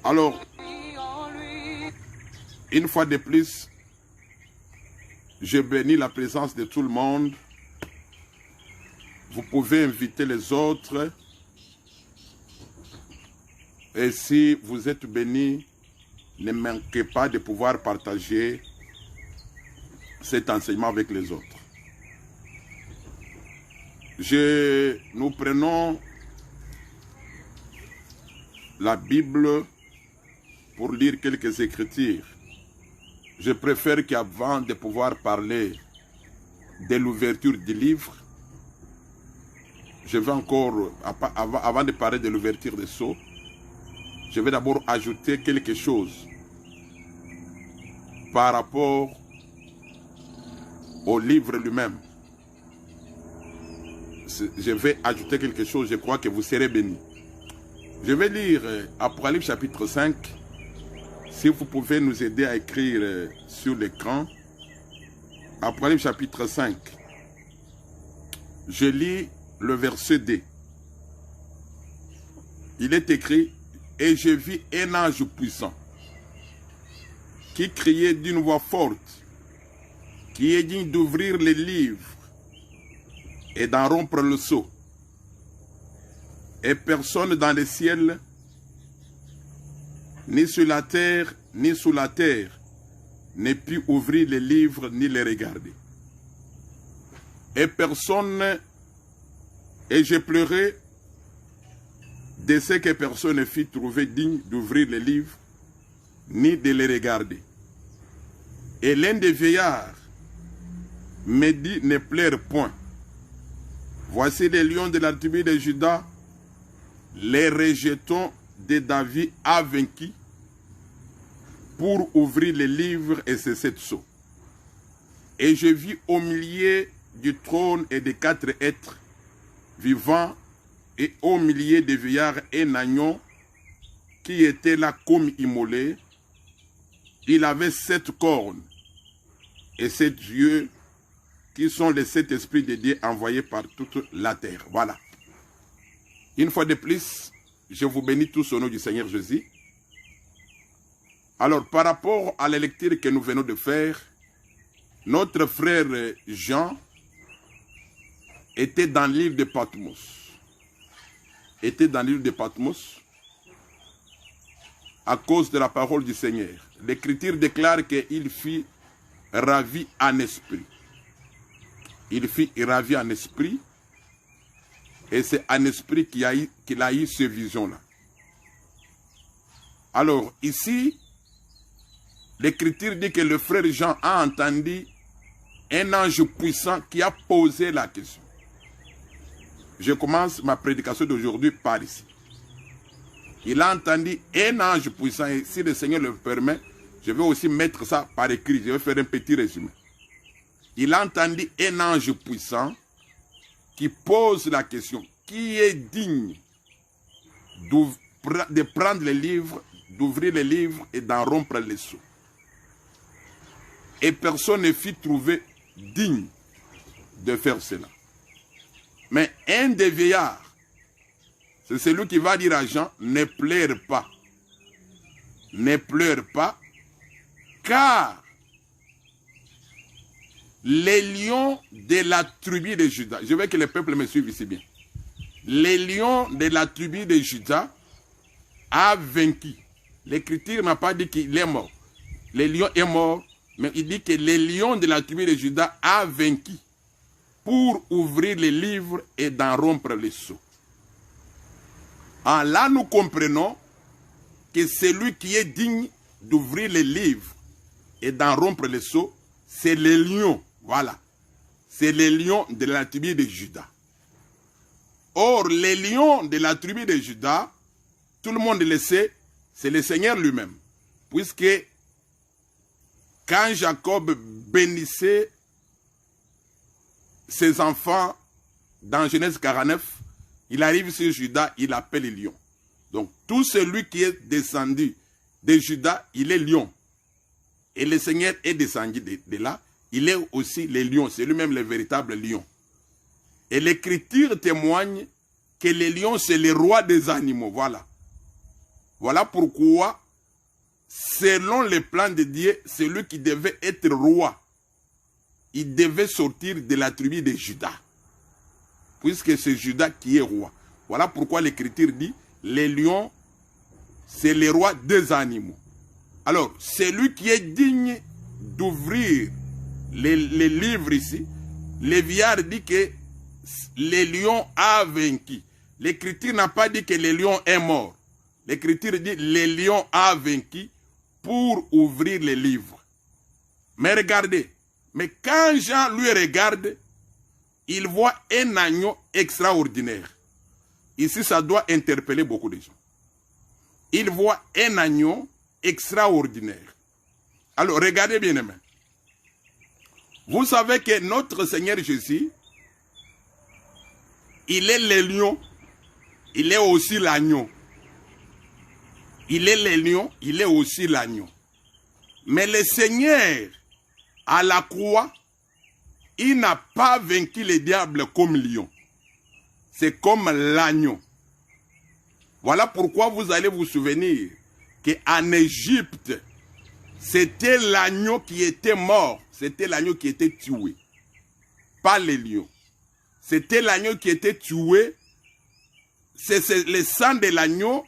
Alors, une fois de plus, je bénis la présence de tout le monde. Vous pouvez inviter les autres. Et si vous êtes bénis, ne manquez pas de pouvoir partager cet enseignement avec les autres. Nous prenons la Bible pour lire quelques écritures. Je préfère qu'avant de pouvoir parler de l'ouverture du livre, je vais encore, avant de parler de l'ouverture des sceaux, je vais d'abord ajouter quelque chose par rapport au livre lui-même. Je vais ajouter quelque chose, je crois que vous serez bénis. Je vais lire Apocalypse chapitre 5. Si vous pouvez nous aider à écrire sur l'écran. Apocalypse chapitre 5. Je lis le verset 2. Il est écrit: et je vis un ange puissant qui criait d'une voix forte, qui est digne d'ouvrir les livres et d'en rompre le sceau. Et personne dans le ciel, ni sur la terre, ni sous la terre, ne put ouvrir les livres ni les regarder. Et j'ai pleuré de ce que personne ne fut trouvé digne d'ouvrir les livres, ni de les regarder. Et l'un des vieillards me dit: ne pleure point. Voici les lions de la tribu de Juda, les rejetons de David a vaincu pour ouvrir les livres et ces 7 sceaux. Et je vis au milieu du trône et des 4 êtres vivants et au milieu des vieillards un agneau qui était là comme immolé. Il avait 7 cornes et 7 yeux qui sont les 7 esprits de Dieu envoyés par toute la terre. Voilà. Une fois de plus, je vous bénis tous au nom du Seigneur Jésus. Alors, par rapport à la lecture que nous venons de faire, notre frère Jean était dans l'île de Patmos. À cause de la parole du Seigneur. L'Écriture déclare qu'il fut ravi en esprit. Il fut ravi en esprit. Et c'est en esprit qu'il a eu ces visions-là. Alors, ici, l'Écriture dit que le frère Jean a entendu un ange puissant qui a posé la question. Je commence ma prédication d'aujourd'hui par ici. Il a entendu un ange puissant, et si le Seigneur le permet, je vais aussi mettre ça par écrit, je vais faire un petit résumé. Il a entendu un ange puissant qui pose la question: qui est digne de prendre les livres, d'ouvrir les livres et d'en rompre les sceaux? Et personne ne fut trouvé digne de faire cela. Mais un des vieillards, c'est celui qui va dire à Jean: ne pleure pas. Ne pleure pas, car les lions de la tribu de Juda, je veux que le peuple me suive ici bien. Les lions de la tribu de Juda a vaincu. L'Écriture n'a pas dit qu'il est mort. Le lion est mort, mais il dit que les lions de la tribu de Juda a vaincu pour ouvrir les livres et d'en rompre les sceaux. Là, nous comprenons que celui qui est digne d'ouvrir les livres et d'en rompre les sceaux, c'est les lions. Voilà. C'est les lions de la tribu de Juda. Or, les lions de la tribu de Juda, tout le monde le sait, c'est le Seigneur lui-même. Puisque quand Jacob bénissait ses enfants dans Genèse 49, il arrive sur Juda, il appelle les lions. Donc, tout celui qui est descendu de Juda, il est lion. Et le Seigneur est descendu de là, il est aussi les lions, c'est lui-même le véritable lion. Et l'Écriture témoigne que les lions, c'est les rois des animaux. Voilà. Voilà pourquoi, selon les plans de Dieu, celui qui devait être roi, il devait sortir de la tribu de Judas. Puisque c'est Judas qui est roi. Voilà pourquoi l'Écriture dit, les lions, c'est les rois des animaux. Alors, celui qui est digne d'ouvrir les livres ici, Léviard dit que les lions a vaincu. L'Écriture n'a pas dit que le lion est mort. L'Écriture dit les lions a vaincu pour ouvrir les livres. Mais regardez, mais quand Jean lui regarde, il voit un agneau extraordinaire. Ici, ça doit interpeller beaucoup de gens. Il voit un agneau extraordinaire. Alors, regardez bien, aimé. Vous savez que notre Seigneur Jésus, il est le lion, il est aussi l'agneau. Il est le lion, il est aussi l'agneau. Mais le Seigneur, à la croix, il n'a pas vaincu le diable comme lion. C'est comme l'agneau. Voilà pourquoi vous allez vous souvenir qu'en Égypte, c'était l'agneau qui était mort. C'était l'agneau qui était tué. Pas les lions. C'était l'agneau qui était tué. C'est le sang de l'agneau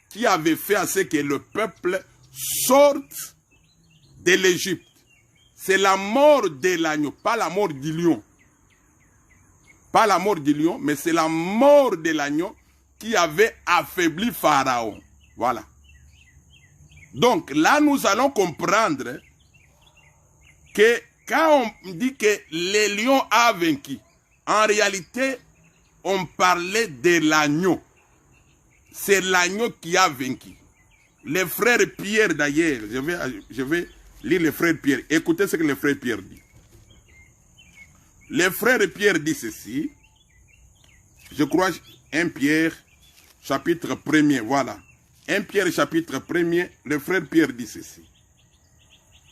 qui avait fait à ce que le peuple sorte de l'Égypte. C'est la mort de l'agneau, pas la mort du lion. Pas la mort du lion, mais c'est la mort de l'agneau qui avait affaibli Pharaon. Voilà. Donc là, nous allons comprendre que quand on dit que le lion a vaincu, en réalité, on parlait de l'agneau. C'est l'agneau qui a vaincu. Le frère Pierre, d'ailleurs, je vais lire le frère Pierre. Écoutez ce que le frère Pierre dit. Le frère Pierre dit ceci. Je crois 1 Pierre, chapitre 1er, voilà. 1 Pierre, chapitre 1er, le frère Pierre dit ceci.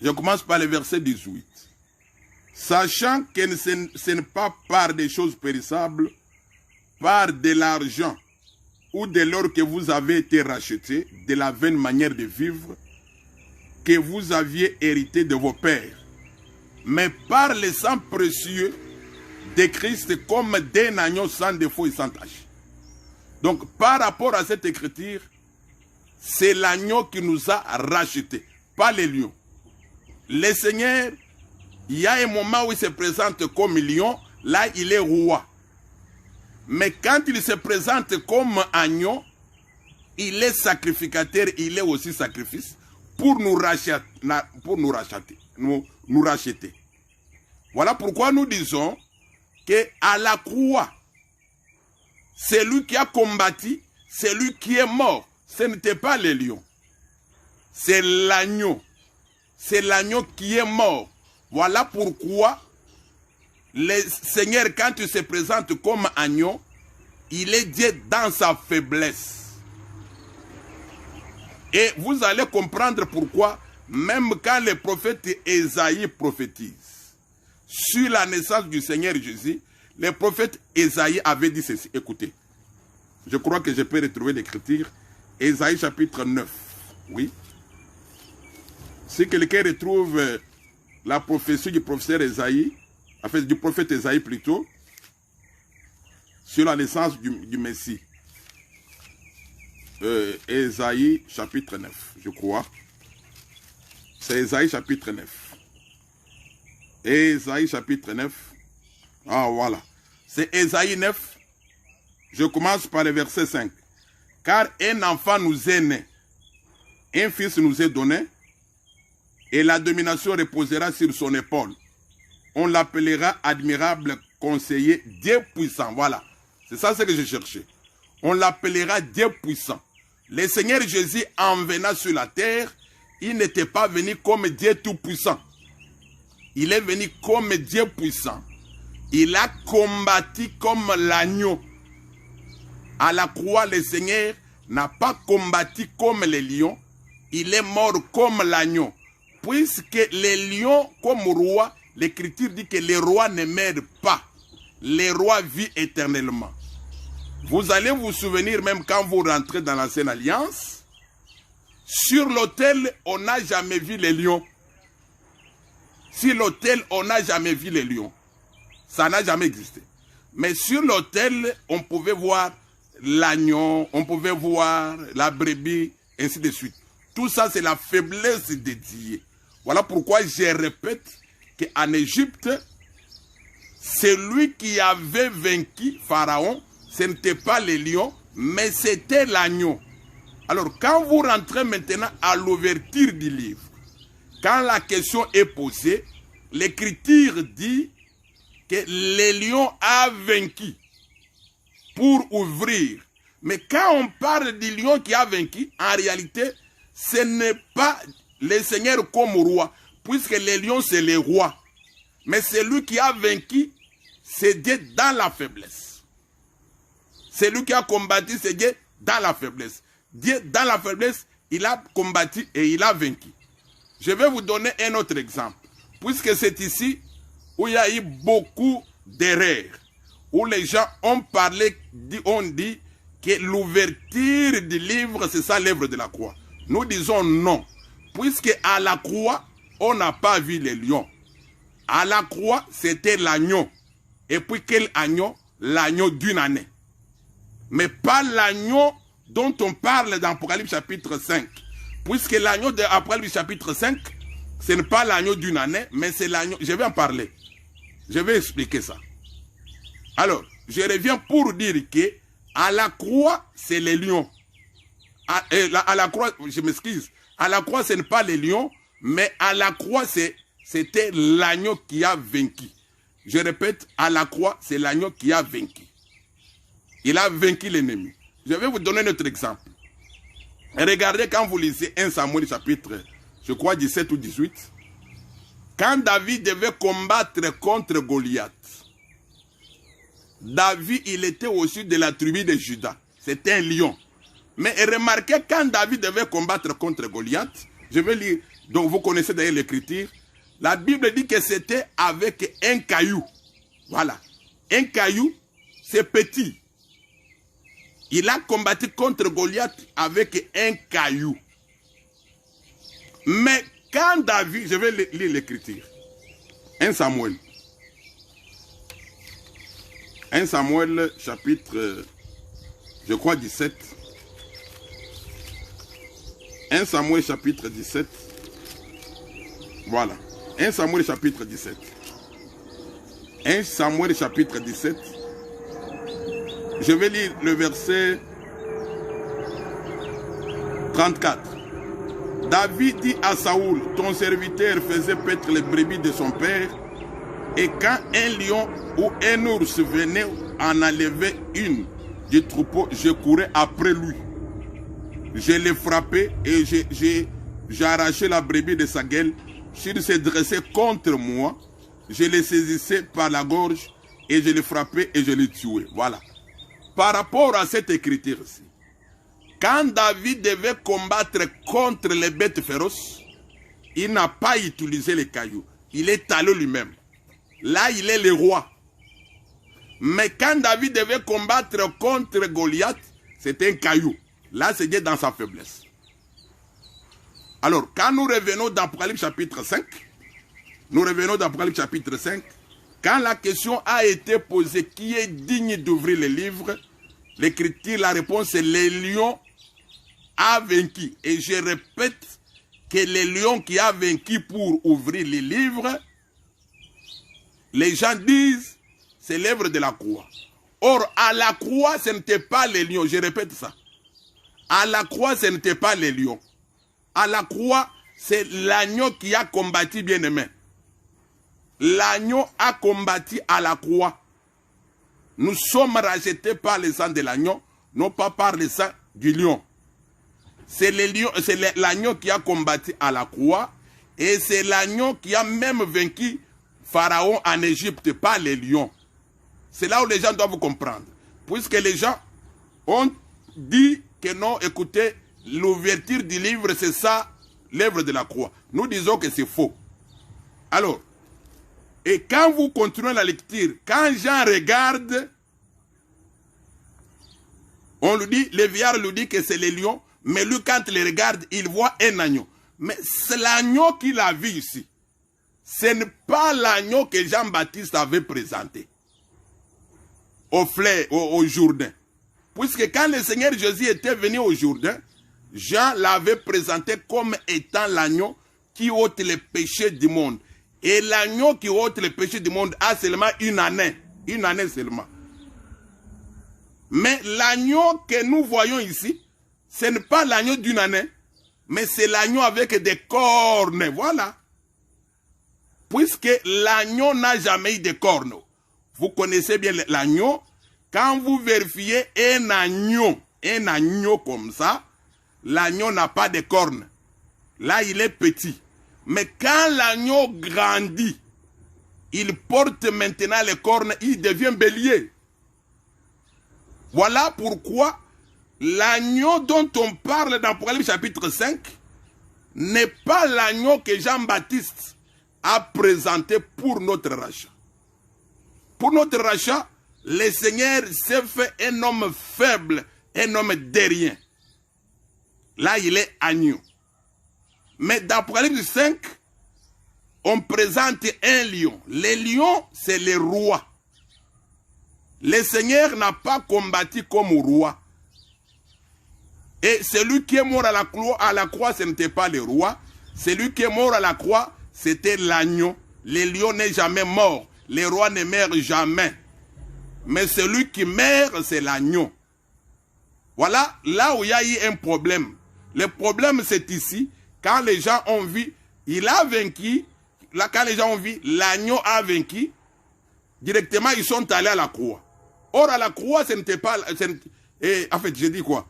Je commence par le verset 18. Sachant que ce n'est pas par des choses périssables, par de l'argent ou de l'or que vous avez été rachetés, de la vaine manière de vivre, que vous aviez hérité de vos pères, mais par le sang précieux de Christ comme d'un agneau sans défaut et sans tache. Donc, par rapport à cette écriture, c'est l'agneau qui nous a rachetés, pas les lions. Le Seigneur, il y a un moment où il se présente comme lion, là il est roi. Mais quand il se présente comme agneau, il est sacrificateur, il est aussi sacrifice pour nous racheter. Nous racheter. Voilà pourquoi nous disons qu'à la croix, c'est lui qui a combattu, c'est lui qui est mort. Ce n'était pas les lions. C'est l'agneau. C'est l'agneau qui est mort. Voilà pourquoi le Seigneur, quand il se présente comme agneau, il est Dieu dans sa faiblesse. Et vous allez comprendre pourquoi, même quand le prophète Ésaïe prophétise sur la naissance du Seigneur Jésus, le prophète Ésaïe avait dit ceci. Écoutez, je crois que je peux retrouver l'écriture. Ésaïe chapitre 9. Oui. Si quelqu'un retrouve la prophétie du professeur Ésaïe, enfin du prophète Ésaïe plutôt, sur la naissance du Messie. Ésaïe chapitre 9, je crois. C'est Ésaïe chapitre 9. Ésaïe chapitre 9. Ah voilà. C'est Ésaïe 9. Je commence par le verset 5. Car un enfant nous est né, un fils nous est donné, et la domination reposera sur son épaule. On l'appellera admirable conseiller, Dieu puissant. Voilà. C'est ça ce que je cherchais. On l'appellera Dieu puissant. Le Seigneur Jésus, en venant sur la terre, il n'était pas venu comme Dieu tout-puissant. Il est venu comme Dieu puissant. Il a combattu comme l'agneau. À la croix, le Seigneur n'a pas combattu comme les lions. Il est mort comme l'agneau. Puisque les lions, comme roi, l'Écriture dit que les rois ne meurent pas. Les rois vivent éternellement. Vous allez vous souvenir, même quand vous rentrez dans l'Ancienne Alliance, sur l'autel, on n'a jamais vu les lions. Sur l'autel, on n'a jamais vu les lions. Ça n'a jamais existé. Mais sur l'autel, on pouvait voir l'agneau, on pouvait voir la brebis, ainsi de suite. Tout ça, c'est la faiblesse de Dieu. Voilà pourquoi je répète qu'en Égypte, celui qui avait vaincu Pharaon, ce n'était pas les lions, mais c'était l'agneau. Alors, quand vous rentrez maintenant à l'ouverture du livre, quand la question est posée, l'Écriture dit que les lions a vaincu pour ouvrir. Mais quand on parle du lion qui a vaincu, en réalité, ce n'est pas le Seigneur comme roi, puisque les lions, c'est les rois. Mais celui qui a vaincu, c'est Dieu dans la faiblesse. Celui qui a combattu, c'est Dieu dans la faiblesse. Dieu, dans la faiblesse, il a combattu et il a vaincu. Je vais vous donner un autre exemple. Puisque c'est ici où il y a eu beaucoup d'erreurs. Où les gens ont parlé, ont dit que l'ouverture du livre, c'est ça l'œuvre de la croix. Nous disons non. Puisque à la croix, on n'a pas vu les lions. À la croix, c'était l'agneau. Et puis quel agneau? L'agneau d'une année. Mais pas l'agneau dont on parle dans Apocalypse chapitre 5. Puisque l'agneau de Apocalypse chapitre 5, ce n'est pas l'agneau d'une année, mais c'est l'agneau. Je vais en parler. Je vais expliquer ça. Alors, je reviens pour dire que à la croix, c'est les lions. À la croix, je m'excuse. À la croix, ce n'est pas les lions, mais à la croix, c'était l'agneau qui a vaincu. Je répète, à la croix, c'est l'agneau qui a vaincu. Il a vaincu l'ennemi. Je vais vous donner notre exemple. Et regardez quand vous lisez 1 Samuel chapitre, je crois 17 ou 18. Quand David devait combattre contre Goliath, David, il était au sud de la tribu de Juda. C'était un lion. Mais remarquez, quand David devait combattre contre Goliath, je vais lire, donc vous connaissez d'ailleurs l'écriture, la Bible dit que c'était avec un caillou. Voilà. Un caillou, c'est petit. Il a combattu contre Goliath avec un caillou. Mais quand David, je vais lire l'écriture. 1 Samuel. 1 Samuel chapitre, je crois 17. 1 Samuel chapitre 17. Voilà. 1 Samuel chapitre 17. 1 Samuel chapitre 17. Je vais lire le verset 34. David dit à Saoul, ton serviteur faisait paître les brebis de son père, et quand un lion ou un ours venait en enlever une du troupeau, je courais après lui. Je l'ai frappé et j'ai arraché la brebis de sa gueule. S'il s'est dressé contre moi, je le saisissais par la gorge et je le frappais et je le tuais. Voilà. Par rapport à cette écriture-ci, quand David devait combattre contre les bêtes féroces, il n'a pas utilisé les cailloux. Il est allé lui-même. Là, il est le roi. Mais quand David devait combattre contre Goliath, c'était un caillou. Là, c'est Dieu dans sa faiblesse. Alors, quand nous revenons dans Apocalypse chapitre 5, quand la question a été posée, qui est digne d'ouvrir le livre, l'écriture, la réponse est les lions a vaincu. Et je répète que les lions qui a vaincu pour ouvrir les livres, les gens disent, c'est l'œuvre de la croix. Or, à la croix, ce n'était pas les lions. Je répète ça. À la croix, ce n'était pas les lions. À la croix, c'est l'agneau qui a combattu, bien-aimé. L'agneau a combattu à la croix. Nous sommes rachetés par le sang de l'agneau, non pas par le sang du lion. C'est l'agneau qui a combattu à la croix, et c'est l'agneau qui a même vaincu Pharaon en Égypte, pas les lions. C'est là où les gens doivent comprendre. Puisque les gens ont dit que non, écoutez, l'ouverture du livre, c'est ça, l'œuvre de la croix. Nous disons que c'est faux. Alors, et quand vous continuez la lecture, quand Jean regarde On lui dit, le vieillard lui dit que c'est les lions, mais lui, quand il les regarde, il voit un agneau. Mais c'est l'agneau qu'il a vu ici. Ce n'est pas l'agneau que Jean-Baptiste avait présenté au Jourdain. Puisque quand le Seigneur Jésus était venu au Jourdain, Jean l'avait présenté comme étant l'agneau qui ôte les péchés du monde. Et l'agneau qui ôte les péchés du monde a seulement une année seulement. Mais l'agneau que nous voyons ici, ce n'est pas l'agneau d'une année, mais c'est l'agneau avec des cornes, voilà. Puisque l'agneau n'a jamais eu de cornes. Vous connaissez bien l'agneau. Quand vous vérifiez un agneau comme ça, l'agneau n'a pas de cornes. Là, il est petit. Mais quand l'agneau grandit, il porte maintenant les cornes, il devient bélier. Voilà pourquoi l'agneau dont on parle dans Apocalypse chapitre 5 n'est pas l'agneau que Jean-Baptiste a présenté pour notre rachat. Pour notre rachat, le Seigneur s'est fait un homme faible, un homme de rien. Là, il est agneau. Mais dans Apocalypse 5, on présente un lion. Les lions, c'est les rois. Le Seigneur n'a pas combattu comme roi. Et celui qui est mort à la croix, ce n'était pas le roi. Celui qui est mort à la croix, c'était l'agneau. Le lion n'est jamais mort. Les rois ne meurent jamais. Mais celui qui meurt, c'est l'agneau. Voilà là où il y a eu un problème. Le problème, c'est ici. Quand les gens ont vu, il a vaincu. Là, quand les gens ont vu, l'agneau a vaincu. Directement, ils sont allés à la croix. Or, à la croix, ce n'était pas... en fait, je dis quoi?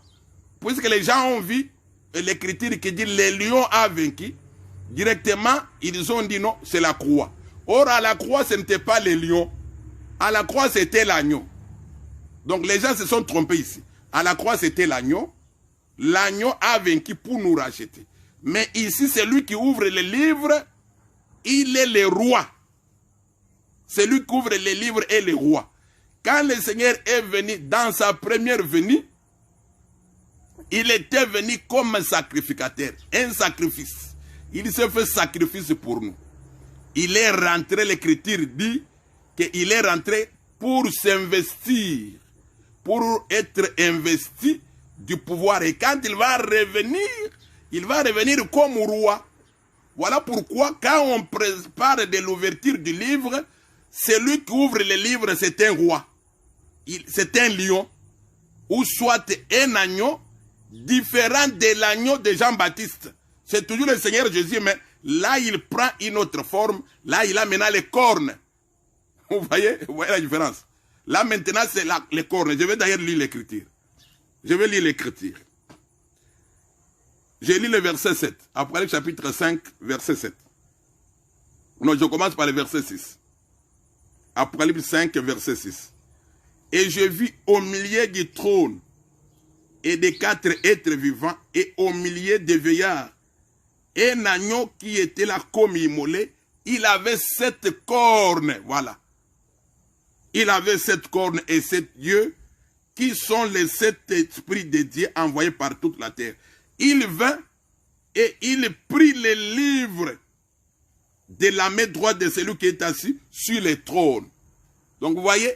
Puisque les gens ont vu l'écriture qui dit le lion a vaincu, directement, ils ont dit non, c'est la croix. Or, à la croix, ce n'était pas le lion. À la croix, c'était l'agneau. Donc, les gens se sont trompés ici. À la croix, c'était l'agneau. L'agneau a vaincu pour nous racheter. Mais ici, c'est lui qui ouvre le livre. Il est le roi. C'est lui qui ouvre les livres et le roi. Quand le Seigneur est venu dans sa première venue, il était venu comme un sacrificateur, un sacrifice. Il s'est fait sacrifice pour nous. Il est rentré, l'écriture dit qu'il est rentré pour s'investir, pour être investi du pouvoir. Et quand il va revenir comme roi. Voilà pourquoi quand on parle de l'ouverture du livre, celui qui ouvre le livre, c'est un roi. C'est un lion, ou soit un agneau, différent de l'agneau de Jean-Baptiste. C'est toujours le Seigneur Jésus, mais là, il prend une autre forme. Là, il a maintenant les cornes. Vous voyez la différence? Là, maintenant, c'est les cornes. Je vais d'ailleurs lire l'écriture. Je vais lire l'écriture. Je lis le verset 7. Apocalypse chapitre 5, verset 7. Non, je commence par le verset 6. Apocalypse 5, verset 6. Et je vis au milieu du trône et des 4 êtres vivants et au milieu des vieillards un agneau qui était là comme immolé. Il avait 7 cornes. Voilà. Il avait 7 cornes et 7 yeux qui sont les 7 esprits de Dieu envoyés par toute la terre. Il vint et il prit les livres de la main droite de celui qui est assis sur le trône. Donc vous voyez,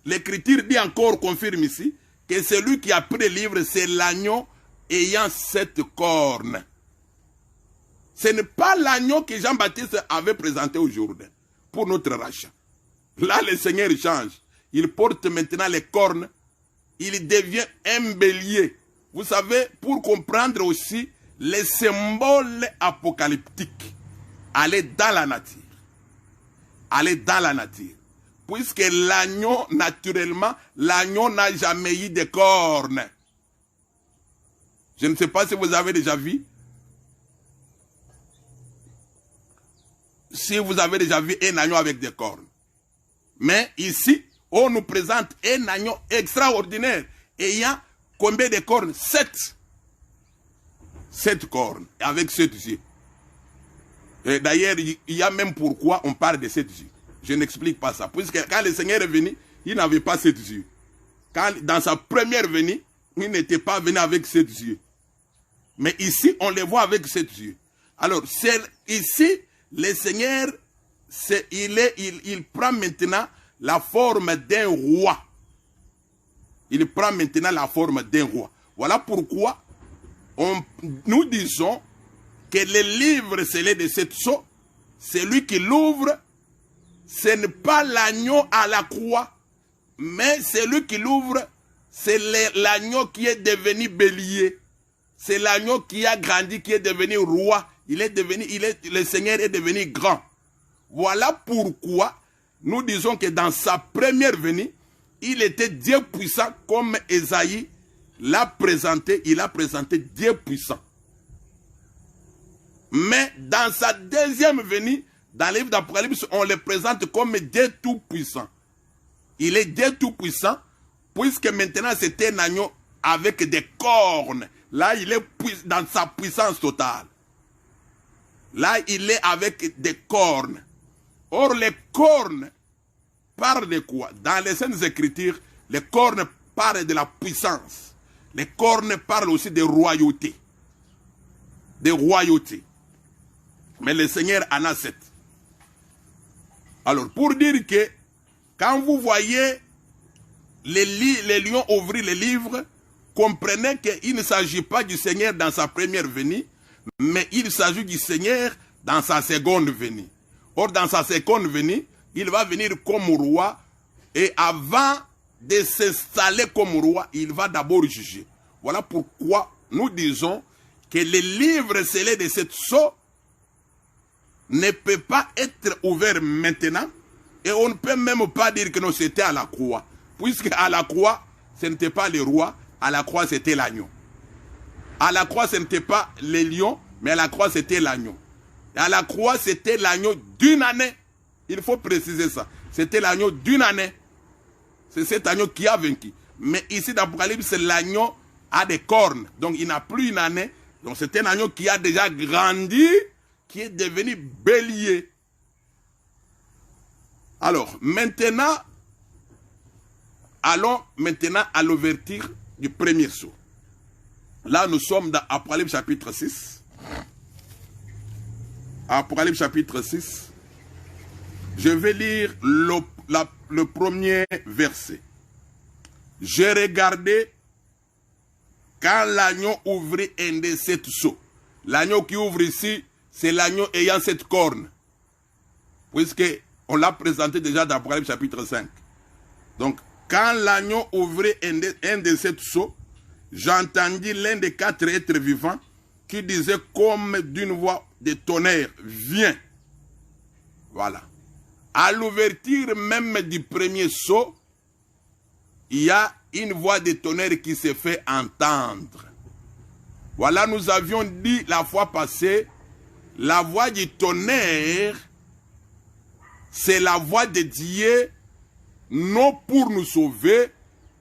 l'écriture dit encore, confirme ici, que celui qui a pris les livres, c'est l'agneau ayant 7 cornes. Ce n'est pas l'agneau que Jean-Baptiste avait présenté aujourd'hui pour notre rachat. Là, le Seigneur change. Il porte maintenant les cornes. Il devient un bélier. Vous savez, pour comprendre aussi les symboles apocalyptiques, allez dans la nature. Allez dans la nature. Puisque l'agneau, naturellement, l'agneau n'a jamais eu de cornes. Je ne sais pas si vous avez déjà vu. Si vous avez déjà vu un agneau avec des cornes. Mais ici, on nous présente un agneau extraordinaire, ayant combien de cornes? 7. 7 cornes, avec 7 yeux. Et d'ailleurs, il y a même pourquoi on parle de 7 yeux. Je n'explique pas ça. Puisque quand le Seigneur est venu, il n'avait pas 7 yeux. Dans sa première venue, il n'était pas venu avec 7 yeux. Mais ici, on les voit avec 7 yeux. Alors, ici, le Seigneur, il prend maintenant la forme d'un roi. Il prend maintenant la forme d'un roi. Voilà pourquoi nous disons que le livre scellé de 7 sceaux, celui qui l'ouvre, ce n'est pas l'agneau à la croix, mais celui qui l'ouvre, c'est l'agneau qui est devenu bélier. C'est l'agneau qui a grandi, qui est devenu roi. Le Seigneur est devenu grand. Voilà pourquoi nous disons que dans sa première venue, il était Dieu puissant comme Ésaïe l'a présenté. Il a présenté Dieu puissant. Mais dans sa deuxième venue, dans le livre d'Apocalypse, on le présente comme Dieu tout-puissant. Il est Dieu tout-puissant, puisque maintenant c'est un agneau avec des cornes. Là, il est dans sa puissance totale. Là, il est avec des cornes. Or, les cornes parlent de quoi? Dans les Saintes Écritures, les cornes parlent de la puissance. Les cornes parlent aussi de royauté. De royauté. Mais le Seigneur en a 7. Alors, pour dire que, quand vous voyez les lions ouvrir les livres, comprenez qu'il ne s'agit pas du Seigneur dans sa première venue, mais il s'agit du Seigneur dans sa seconde venue. Or, dans sa seconde venue, il va venir comme roi, et avant de s'installer comme roi, il va d'abord juger. Voilà pourquoi nous disons que le livre scellé de 7 sceaux ne peut pas être ouvert maintenant, et on ne peut même pas dire que non, c'était à la croix. Puisque à la croix, ce n'était pas le roi, à la croix c'était l'agneau. À la croix, ce n'était pas les lions, mais à la croix c'était l'agneau. Et à la croix, c'était l'agneau d'une année. Il faut préciser ça. C'était l'agneau d'une année. C'est cet agneau qui a vaincu. Mais ici, dans l'Apocalypse, l'agneau a des cornes. Donc, il n'a plus une année. Donc, c'est un agneau qui a déjà grandi, qui est devenu bélier. Alors, maintenant, allons maintenant à l'ouverture du premier sceau. Là, nous sommes dans Apocalypse chapitre 6. Apocalypse chapitre 6. Je vais lire le premier verset. J'ai regardé quand l'agneau ouvrit un des 7 sceaux. L'agneau qui ouvre ici, c'est l'agneau ayant 7 cornes. Puisque on l'a présenté déjà dans Apocalypse chapitre 5. Donc, quand l'agneau ouvrit un des 7 sceaux, j'entendis l'un des 4 êtres vivants qui disait comme d'une voix de tonnerre, viens. Voilà. À l'ouverture même du premier sceau, il y a une voix de tonnerre qui se fait entendre. Voilà, nous avions dit la fois passée, la voix du tonnerre, c'est la voix de Dieu, non pour nous sauver,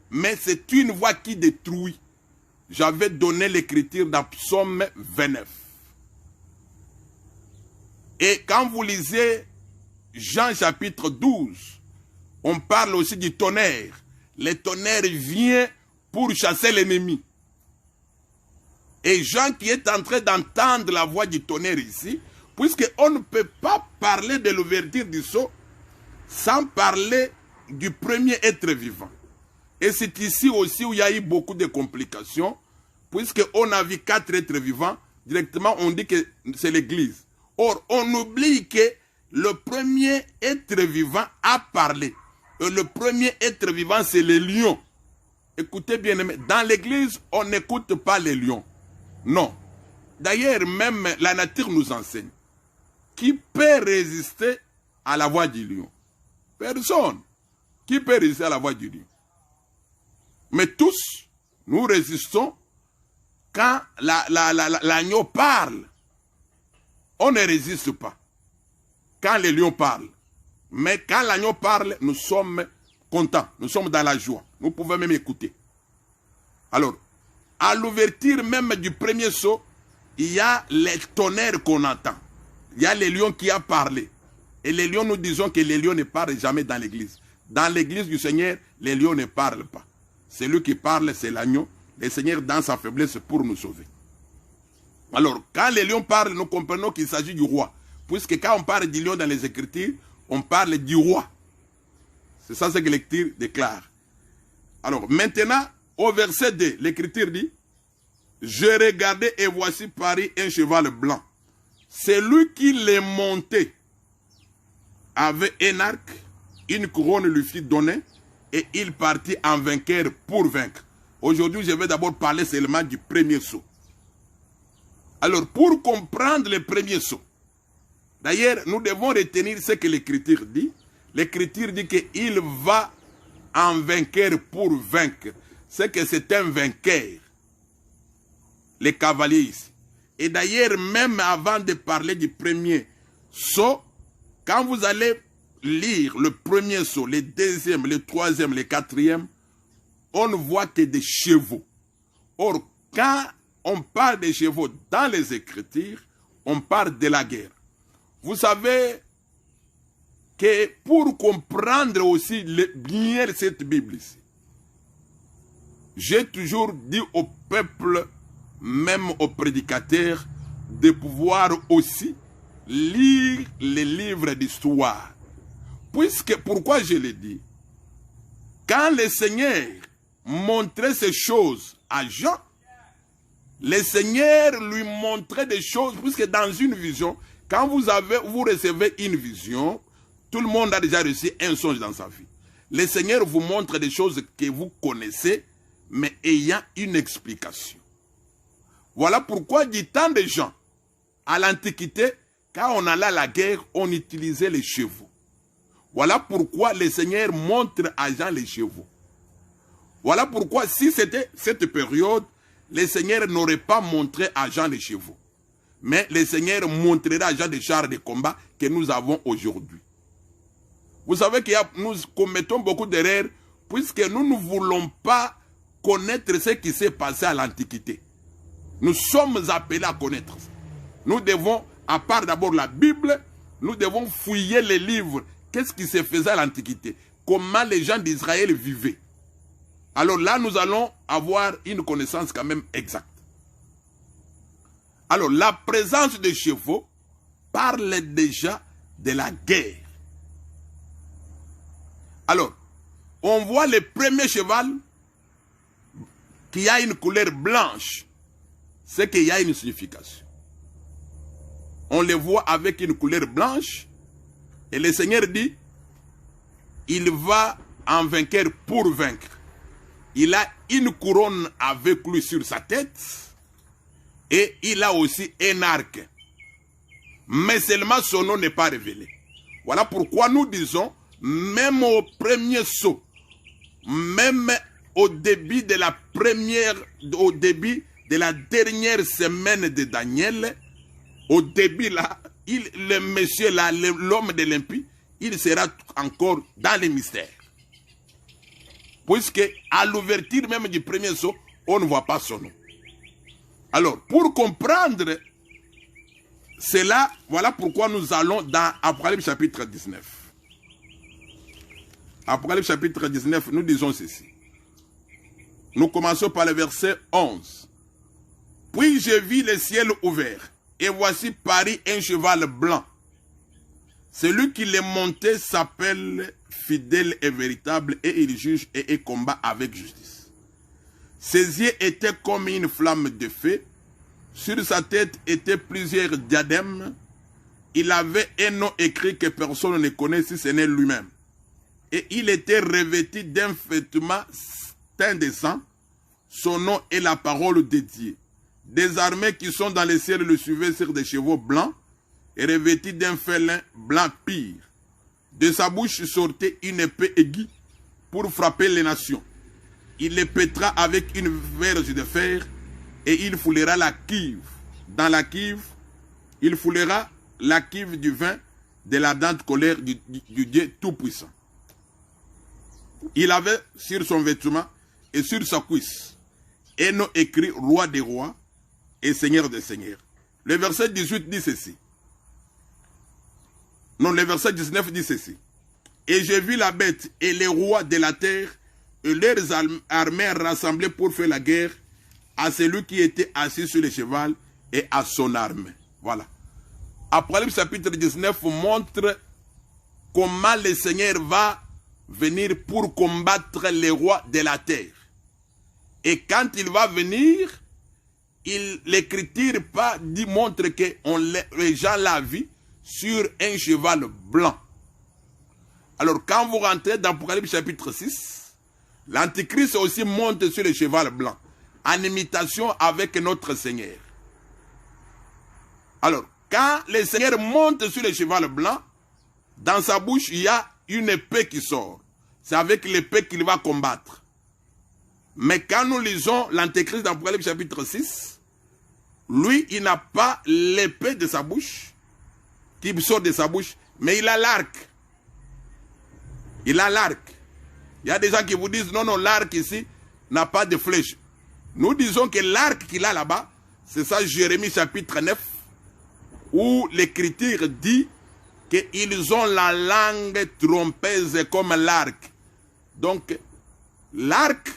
mais c'est une voix qui détruit. J'avais donné l'écriture dans Psaume 29. Et quand vous lisez Jean chapitre 12, on parle aussi du tonnerre. Le tonnerre vient pour chasser l'ennemi. Et Jean qui est en train d'entendre la voix du tonnerre ici, puisqu'on ne peut pas parler de l'ouverture du sceau sans parler du premier être vivant. Et c'est ici aussi où il y a eu beaucoup de complications, puisqu'on a vu 4 êtres vivants, directement on dit que c'est l'Église. Or, on oublie que le premier être vivant a parlé. Et le premier être vivant, c'est les lions. Écoutez bien, dans l'Église, on n'écoute pas les lions. Non. D'ailleurs, même la nature nous enseigne. Qui peut résister à la voix du lion? Personne. Qui peut résister à la voix du lion? Mais tous, nous résistons quand l'agneau parle. On ne résiste pas quand les lions parlent. Mais quand l'agneau parle, nous sommes contents, nous sommes dans la joie. Nous pouvons même écouter. Alors, à l'ouverture même du premier sceau, il y a les tonnerres qu'on entend. Il y a les lions qui ont parlé. Et les lions, nous disons que les lions ne parlent jamais dans l'église. Dans l'église du Seigneur, les lions ne parlent pas. Celui qui parle, c'est l'agneau. le Seigneur dans sa faiblesse pour nous sauver. Alors, quand les lions parlent, nous comprenons qu'il s'agit du roi. Puisque quand on parle du lion dans les Écritures, on parle du roi. C'est ça ce que l'Écriture déclare. Alors, maintenant, au verset 2, l'Écriture dit, « Je regardais et voici Paris un cheval blanc. Celui qui les montait avait un arc, une couronne lui fut donnée, et il partit en vainqueur pour vaincre. » Aujourd'hui, je vais d'abord parler seulement du premier sceau. Alors, pour comprendre le premier sceau, d'ailleurs, nous devons retenir ce que l'Écriture dit. L'Écriture dit qu'il va en vainqueur pour vaincre. C'est que c'est un vainqueur. Les cavaliers ici. Et d'ailleurs, même avant de parler du premier sceau, quand vous allez lire le premier sceau, le deuxième, le troisième, le quatrième, on ne voit que des chevaux. Or, quand on parle des chevaux dans les Écritures, on parle de la guerre. Vous savez que pour comprendre aussi bien cette Bible ici, j'ai toujours dit au peuple, même aux prédicateurs, de pouvoir aussi lire les livres d'histoire. Puisque, pourquoi je le dis? Quand le Seigneur montrait ces choses à Jean, le Seigneur lui montrait des choses, puisque dans une vision, quand vous recevez une vision, tout le monde a déjà reçu un songe dans sa vie. Le Seigneur vous montre des choses que vous connaissez, mais ayant une explication. Voilà pourquoi du temps des gens, à l'Antiquité, quand on allait à la guerre, on utilisait les chevaux. Voilà pourquoi le Seigneur montre à Jean les chevaux. Voilà pourquoi, si c'était cette période, le Seigneur n'aurait pas montré à Jean les chevaux. Mais le Seigneur montrerait à Jean des chars de combat que nous avons aujourd'hui. Vous savez que nous commettons beaucoup d'erreurs puisque nous ne voulons pas connaître ce qui s'est passé à l'Antiquité. Nous sommes appelés à connaître ça. Nous devons, à part d'abord la Bible, nous devons fouiller les livres. Qu'est-ce qui se faisait à l'Antiquité? Comment les gens d'Israël vivaient? Alors là, nous allons avoir une connaissance quand même exacte. Alors, la présence des chevaux parle déjà de la guerre. Alors, on voit le premier cheval qui a une couleur blanche. C'est qu'il y a une signification. On le voit avec une couleur blanche. Et le Seigneur dit, il va en vainqueur pour vaincre. Il a une couronne avec lui sur sa tête. Et il a aussi un arc. Mais seulement son nom n'est pas révélé. Voilà pourquoi nous disons, même au premier sceau, même au début de la dernière semaine de Daniel, au début là, le monsieur là, l'homme de l'impie, il sera encore dans les mystères. Puisque à l'ouverture même du premier sceau, on ne voit pas son nom. Alors, pour comprendre cela, voilà pourquoi nous allons dans Apocalypse chapitre 19. Apocalypse chapitre 19, nous disons ceci. Nous commençons par le verset 11. Puis je vis le ciel ouvert, et voici Paris un cheval blanc. Celui qui l'est monté s'appelle fidèle et véritable, et il juge et combat avec justice. Ses yeux étaient comme une flamme de feu. Sur sa tête étaient plusieurs diadèmes. Il avait un nom écrit que personne ne connaît si ce n'est lui-même. Et il était revêtu d'un vêtement teint de sang. Son nom est la parole de Dieu. Des armées qui sont dans le ciel le suivaient sur des chevaux blancs et revêtus d'un félin blanc pire. De sa bouche sortait une épée aiguë pour frapper les nations. Il les pètera avec une verge de fer et il foulera la cuve. Dans la cuve, il foulera la cuve du vin de l'ardente colère du Dieu Tout-Puissant. Il avait sur son vêtement et sur sa cuisse un nom écrit Roi des rois et Seigneur des seigneurs. Le verset 18 dit ceci. Non, le verset 19 dit ceci. Et j'ai vu la bête et les rois de la terre et leurs armées rassemblées pour faire la guerre à celui qui était assis sur le cheval et à son arme. Voilà. Apocalypse chapitre 19 montre comment le Seigneur va venir pour combattre les rois de la terre. Et quand il va venir, l'écriture montre que les gens la vit sur un cheval blanc. Alors quand vous rentrez dans Apocalypse chapitre 6, l'Antichrist aussi monte sur le cheval blanc, en imitation avec notre Seigneur. Alors, quand le Seigneur monte sur le cheval blanc, dans sa bouche, il y a une épée qui sort. C'est avec l'épée qu'il va combattre. Mais quand nous lisons l'Antéchrist dans Apocalypse chapitre 6, lui, il n'a pas l'épée de sa bouche, qui sort de sa bouche, mais il a l'arc. Il a l'arc. Il y a des gens qui vous disent, non, non, l'arc ici n'a pas de flèche. Nous disons que l'arc qu'il a là-bas, c'est ça Jérémie chapitre 9, où l'écriture dit qu'ils ont la langue trompeuse comme l'arc. Donc, l'arc,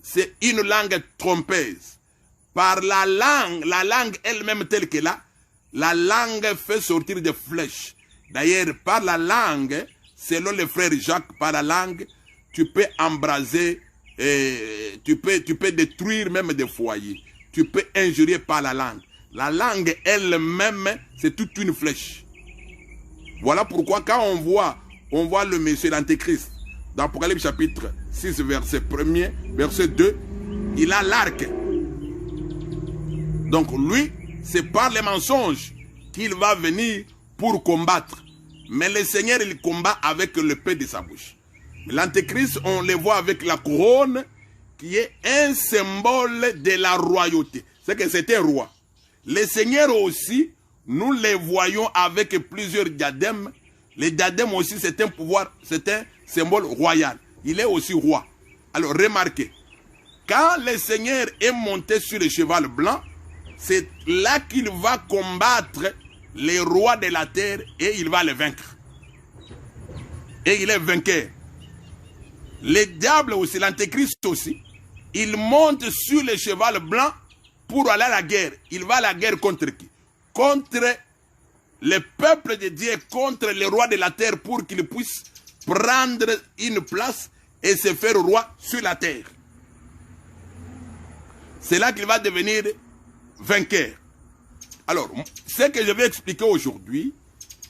c'est une langue trompeuse. Par la langue elle-même telle qu'elle a, la langue fait sortir des flèches. D'ailleurs, par la langue, selon le frère Jacques, par la langue, tu peux embraser, tu peux détruire même des foyers. Tu peux injurier par la langue. La langue elle-même, c'est toute une flèche. Voilà pourquoi quand on voit le Messie, l'Antéchrist, dans Apocalypse chapitre 6, verset 1er, verset 2, il a l'arc. Donc lui, c'est par les mensonges qu'il va venir pour combattre. Mais le Seigneur, il combat avec l'épée de sa bouche. L'Antéchrist, on le voit avec la couronne, qui est un symbole de la royauté. C'est que c'est un roi. Le Seigneur aussi, nous les voyons avec plusieurs diadèmes. Les diadèmes aussi, c'est un pouvoir, c'est un symbole royal. Il est aussi roi. Alors, remarquez, quand le Seigneur est monté sur le cheval blanc, c'est là qu'il va combattre les rois de la terre et il va les vaincre. Et il est vainqueur. Le diable aussi, l'Antéchrist aussi, il monte sur le cheval blanc pour aller à la guerre. Il va à la guerre contre qui? Contre le peuple de Dieu, contre les rois de la terre, pour qu'ils puissent prendre une place et se faire roi sur la terre. C'est là qu'il va devenir vainqueur. Alors, ce que je vais expliquer aujourd'hui,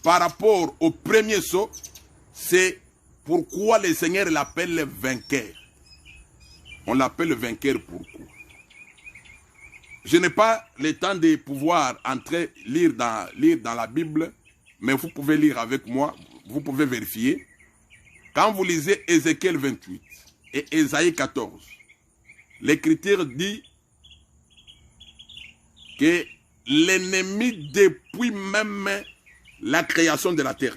par rapport au premier saut, c'est pourquoi le Seigneur l'appelle vainqueur. On l'appelle vainqueur pourquoi? Je n'ai pas le temps de pouvoir lire dans la Bible, mais vous pouvez lire avec moi, vous pouvez vérifier. Quand vous lisez Ézéchiel 28 et Ésaïe 14, l'Écriture dit que l'ennemi, depuis même la création de la terre,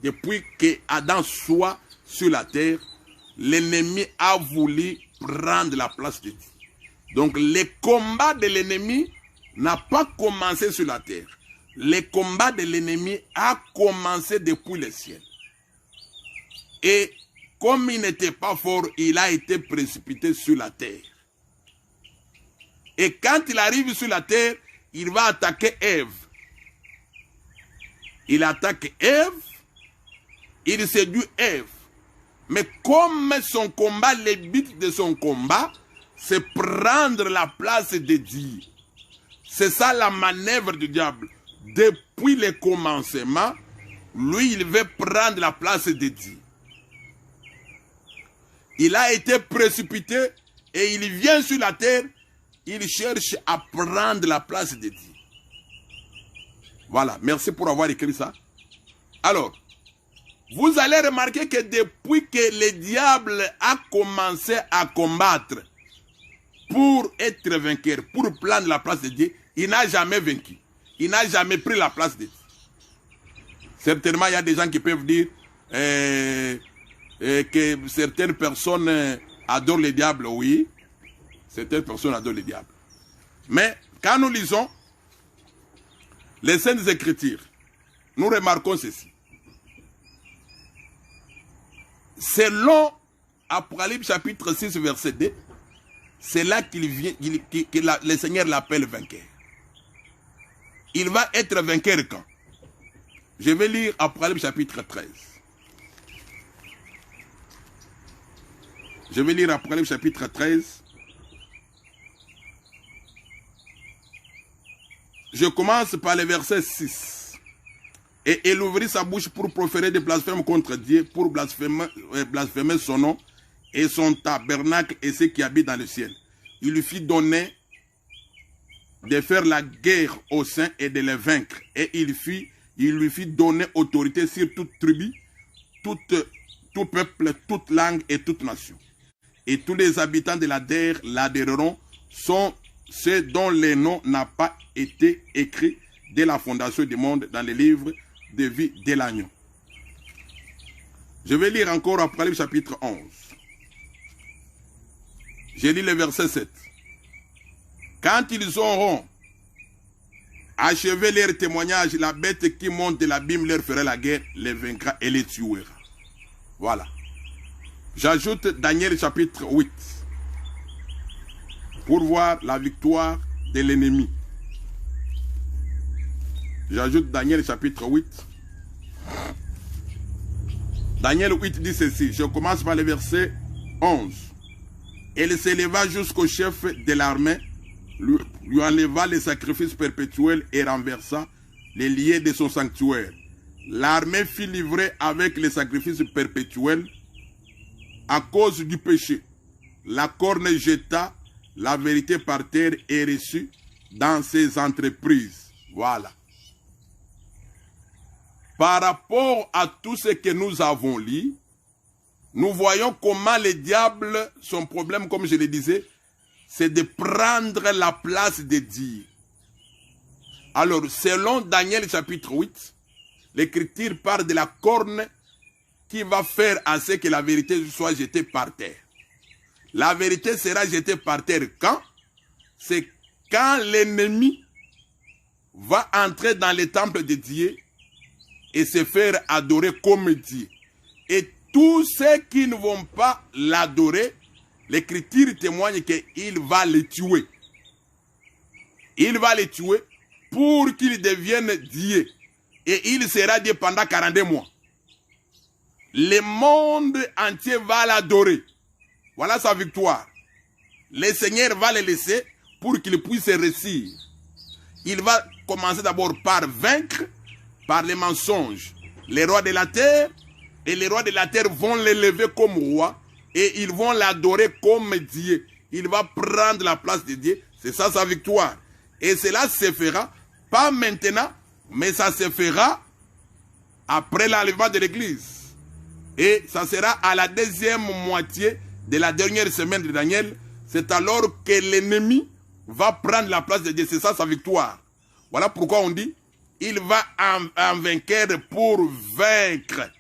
depuis que Adam soit sur la terre, l'ennemi a voulu prendre la place de Dieu. Donc le combat de l'ennemi n'a pas commencé sur la terre. Le combat de l'ennemi a commencé depuis le ciel. Et comme il n'était pas fort, il a été précipité sur la terre. Et quand il arrive sur la terre, il va attaquer Ève. Il attaque Ève, il séduit Ève. Mais comme son combat, le but de son combat, c'est prendre la place de Dieu. C'est ça la manœuvre du diable. Depuis le commencement, lui, il veut prendre la place de Dieu. Il a été précipité et il vient sur la terre. Il cherche à prendre la place de Dieu. Voilà, merci pour avoir écrit ça. Alors, vous allez remarquer que depuis que le diable a commencé à combattre pour être vainqueur, pour prendre la place de Dieu, il n'a jamais vaincu. Il n'a jamais pris la place de Dieu. Certainement, il y a des gens qui peuvent dire que certaines personnes adorent le diable, oui. Certaines personnes adorent le diable. Mais quand nous lisons les Saintes Écritures, nous remarquons ceci. Selon Apocalypse chapitre 6, verset 2, c'est là que le Seigneur l'appelle vainqueur. Il va être vainqueur quand? Je vais lire Apocalypse chapitre 13. Je vais lire Apocalypse chapitre 13. Je commence par le verset 6. Et il ouvrit sa bouche pour proférer des blasphèmes contre Dieu, pour blasphémer son nom et son tabernacle et ceux qui habitent dans le ciel. Il lui fit donner de faire la guerre aux saints et de les vaincre. Et il lui fit donner autorité sur toute tribu, tout peuple, toute langue et toute nation. Et tous les habitants de la terre l'adhéreront, sont ceux dont les noms n'ont pas été écrits dès la fondation du monde dans les livres de vie de l'agneau. Je vais lire encore Apocalypse chapitre 11. J'ai lu le verset 7. Quand ils auront achevé leur témoignage, la bête qui monte de l'abîme leur fera la guerre, les vaincra et les tuera. Voilà. J'ajoute Daniel chapitre 8 pour voir la victoire de l'ennemi. J'ajoute Daniel chapitre 8. Daniel 8 dit ceci. Je commence par le verset 11. Elle s'éleva jusqu'au chef de l'armée, lui enleva les sacrifices perpétuels et renversa les liens de son sanctuaire. L'armée fut livrée avec les sacrifices perpétuels à cause du péché. La corne jeta la vérité par terre et reçut dans ses entreprises. Voilà. Par rapport à tout ce que nous avons lu, nous voyons comment le diable, son problème, comme je le disais, c'est de prendre la place de Dieu. Alors, selon Daniel chapitre 8, l'Écriture parle de la corne qui va faire à ce que la vérité soit jetée par terre. La vérité sera jetée par terre quand? C'est quand l'ennemi va entrer dans le temple de Dieu et se faire adorer comme Dieu. Et tous ceux qui ne vont pas l'adorer, l'Écriture témoigne qu'il va les tuer. Il va les tuer pour qu'ils deviennent Dieu. Et il sera Dieu pendant 42 mois. Le monde entier va l'adorer. Voilà sa victoire. Le Seigneur va les laisser pour qu'ils puissent réussir. Il va commencer d'abord par vaincre, par les mensonges, les rois de la terre, et les rois de la terre vont l'élever comme roi, et ils vont l'adorer comme Dieu. Il va prendre la place de Dieu, c'est ça sa victoire. Et cela se fera, pas maintenant, mais ça se fera après l'enlèvement de l'église. Et ça sera à la deuxième moitié de la dernière semaine de Daniel. C'est alors que l'ennemi va prendre la place de Dieu. C'est ça sa victoire. Voilà pourquoi on dit, il va en vainqueur pour vaincre.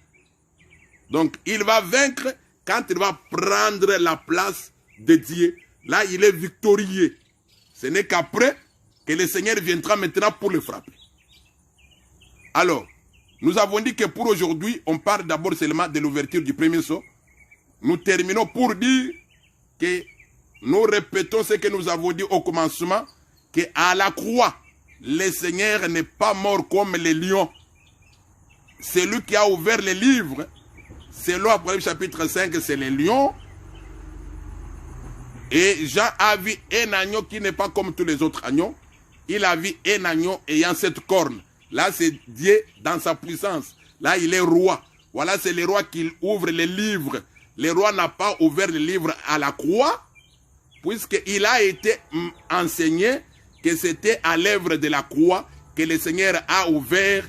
Donc, il va vaincre quand il va prendre la place de Dieu. Là, il est victorieux. Ce n'est qu'après que le Seigneur viendra maintenant pour le frapper. Alors, nous avons dit que pour aujourd'hui, on parle d'abord seulement de l'ouverture du premier sceau. Nous terminons pour dire que nous répétons ce que nous avons dit au commencement, qu'à la croix, le Seigneur n'est pas mort comme les lions. C'est lui qui a ouvert les livres. Selon Apocalypse chapitre 5, c'est les lions. Et Jean a vu un agneau qui n'est pas comme tous les autres agneaux. Il a vu un agneau ayant cette corne. Là, c'est Dieu dans sa puissance. Là, il est roi. Voilà, c'est le roi qui ouvre les livres. Le roi n'a pas ouvert les livres à la croix, puisqu'il a été enseigné que c'était à l'œuvre de la croix que le Seigneur a ouvert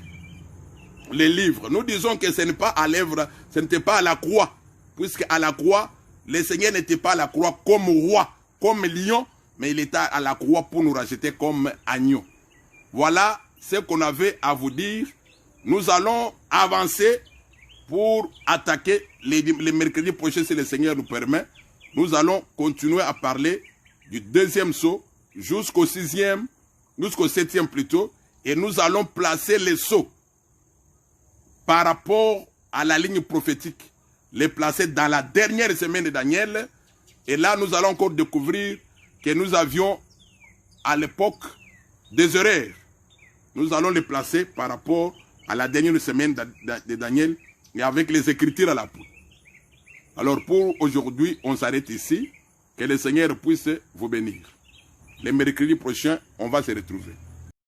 les livres. Nous disons que ce n'est pas à l'œuvre, ce n'était pas à la croix, puisque à la croix, le Seigneur n'était pas à la croix comme roi, comme lion, mais il était à la croix pour nous racheter comme agneau. Voilà ce qu'on avait à vous dire. Nous allons avancer pour attaquer les mercredis prochains, si le Seigneur nous permet. Nous allons continuer à parler du deuxième sceau jusqu'au sixième, jusqu'au septième plutôt, et nous allons placer les sceaux par rapport à la ligne prophétique, les placer dans la dernière semaine de Daniel, et là nous allons encore découvrir que nous avions à l'époque des erreurs. Nous allons les placer par rapport à la dernière semaine de Daniel et avec les Écritures à l'appui. Alors pour aujourd'hui, on s'arrête ici. Que le Seigneur puisse vous bénir. Le mercredi prochain, on va se retrouver.